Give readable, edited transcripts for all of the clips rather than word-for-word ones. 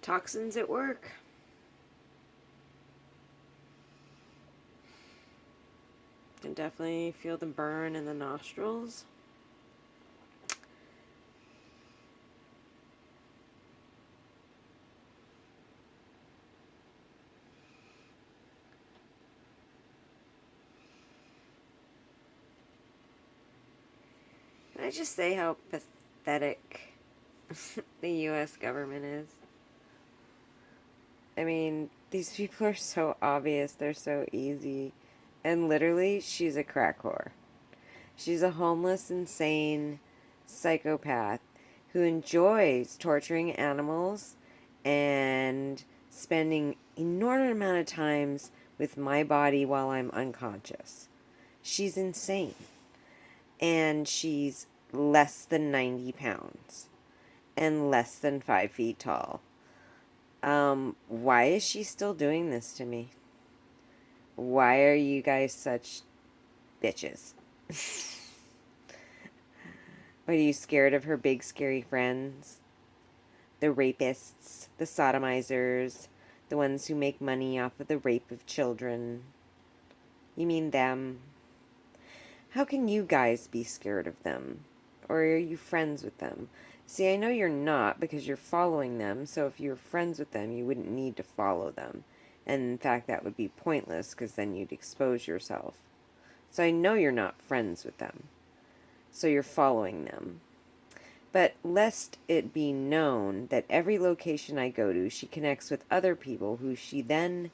Toxins at work. Can definitely feel the burn in the nostrils. Can I just say how pathetic the US government is? I mean, these people are so obvious, they're so easy. And literally, she's a crack whore. She's a homeless, insane psychopath who enjoys torturing animals and spending enormous amount of times with my body while I'm unconscious. She's insane. And she's less than 90 pounds and less than 5 feet tall. Why is she still doing this to me? Why are you guys such bitches? Are you scared of her big scary friends? The rapists, the sodomizers, the ones who make money off of the rape of children. You mean them? How can you guys be scared of them? Or are you friends with them? See, I know you're not because you're following them, so if you're friends with them, you wouldn't need to follow them. And in fact, that would be pointless because then you'd expose yourself. So I know you're not friends with them. So you're following them. But lest it be known that every location I go to, she connects with other people who she then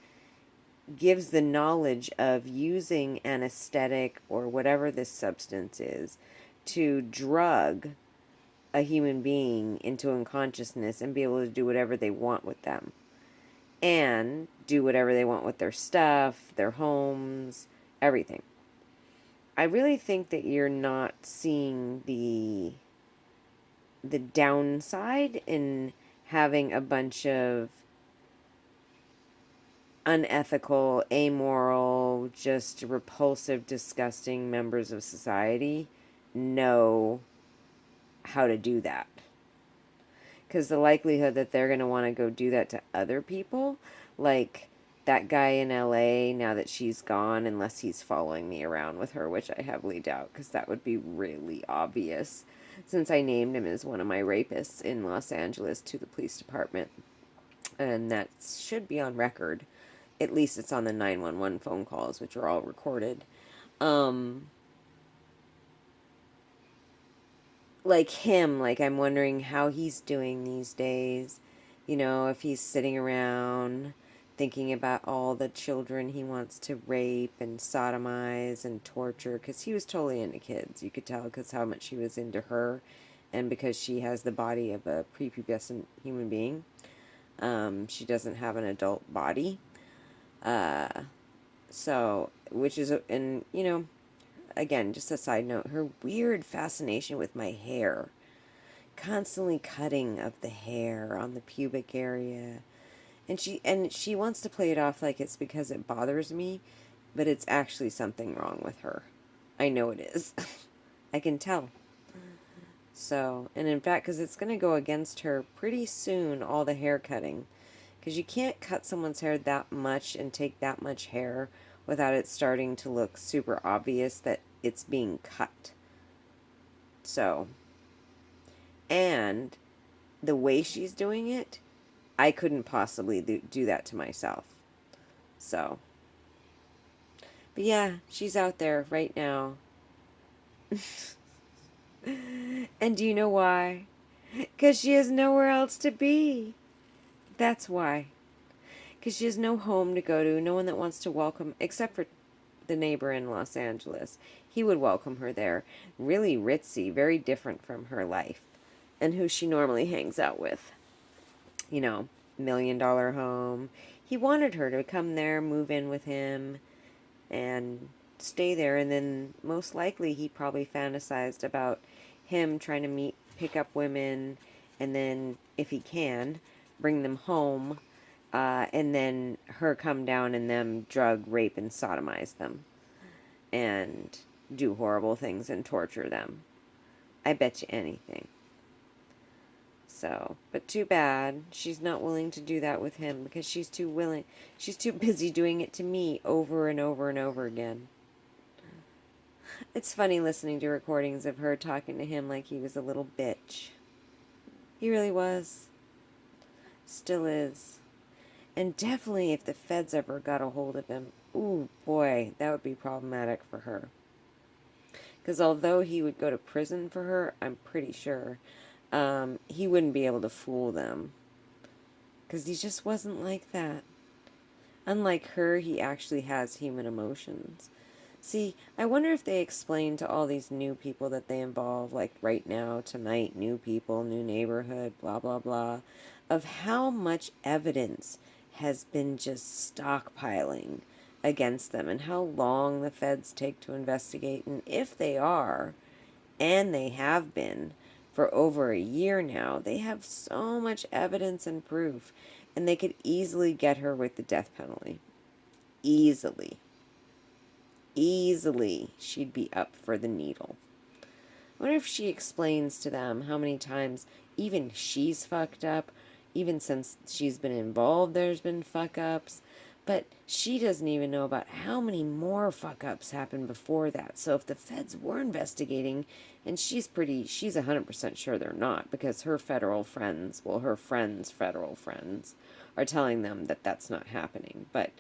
gives the knowledge of using anesthetic or whatever this substance is to drug a human being into unconsciousness and be able to do whatever they want with them. And do whatever they want with their stuff, their homes, everything. I really think that you're not seeing the downside in having a bunch of unethical, amoral, just repulsive, disgusting members of society know how to do that. Because the likelihood that they're going to want to go do that to other people, like that guy in LA, now that she's gone, unless he's following me around with her, which I heavily doubt, because that would be really obvious, since I named him as one of my rapists in Los Angeles to the police department. And that should be on record. At least it's on the 911 phone calls, which are all recorded. Like him, like I'm wondering how he's doing these days. You know, if he's sitting around thinking about all the children he wants to rape and sodomize and torture, because he was totally into kids. You could tell because how much he was into her, and because she has the body of a prepubescent human being. She doesn't have an adult body. So, which is, and you know, again, just a side note, her weird fascination with my hair. Constantly cutting of the hair on the pubic area. And she wants to play it off like it's because it bothers me, but it's actually something wrong with her. I know it is. I can tell. So, and in fact, because it's going to go against her pretty soon, all the hair cutting. Because you can't cut someone's hair that much and take that much hair without it starting to look super obvious that it's being cut. So, and the way she's doing it, I couldn't possibly do that to myself. So, but yeah, she's out there right now. And do you know why? Because she has nowhere else to be. That's why. Because she has no home to go to, no one that wants to welcome, except for the neighbor in Los Angeles. He would welcome her there. Really ritzy, very different from her life and who she normally hangs out with. You know, $1 million home. He wanted her to come there, move in with him, and stay there. And then most likely he probably fantasized about him trying to pick up women, and then, if he can, bring them home, and then her come down and them drug, rape, and sodomize them, and do horrible things and torture them. I bet you anything. So, but too bad she's not willing to do that with him because she's too busy doing it to me over and over and over again. It's funny listening to recordings of her talking to him like he was a little bitch. He really was. Still is. And definitely if the feds ever got a hold of him, ooh boy, that would be problematic for her. Because although he would go to prison for her, I'm pretty sure, he wouldn't be able to fool them. Because he just wasn't like that. Unlike her, he actually has human emotions. See, I wonder if they explain to all these new people that they involve, like right now, tonight, new people, new neighborhood, blah, blah, blah, of how much evidence has been just stockpiling against them and how long the feds take to investigate. And if they are, and they have been for over a year now, they have so much evidence and proof, and they could easily get her with the death penalty. Easily. Easily, she'd be up for the needle. I wonder if she explains to them how many times even she's fucked up. Even since she's been involved, there's been fuck ups. But she doesn't even know about how many more fuck ups happened before that. So if the feds were investigating, and she's 100% sure they're not, because her federal friends, well, her friends' federal friends, are telling them that that's not happening. But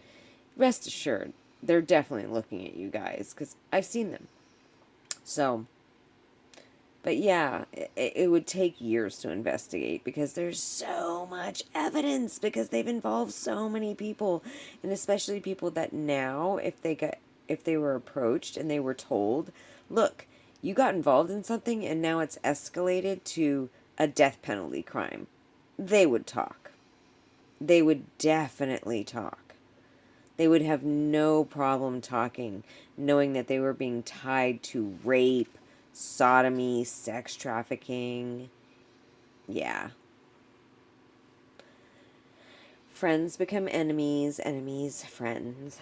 rest assured, they're definitely looking at you guys, because I've seen them. So, but yeah, it would take years to investigate because there's so much evidence because they've involved so many people, and especially people that now, if they were approached and they were told, look, you got involved in something and now it's escalated to a death penalty crime, they would talk. They would definitely talk. They would have no problem talking, knowing that they were being tied to rape, sodomy, sex trafficking. Yeah. Friends become enemies, enemies, friends.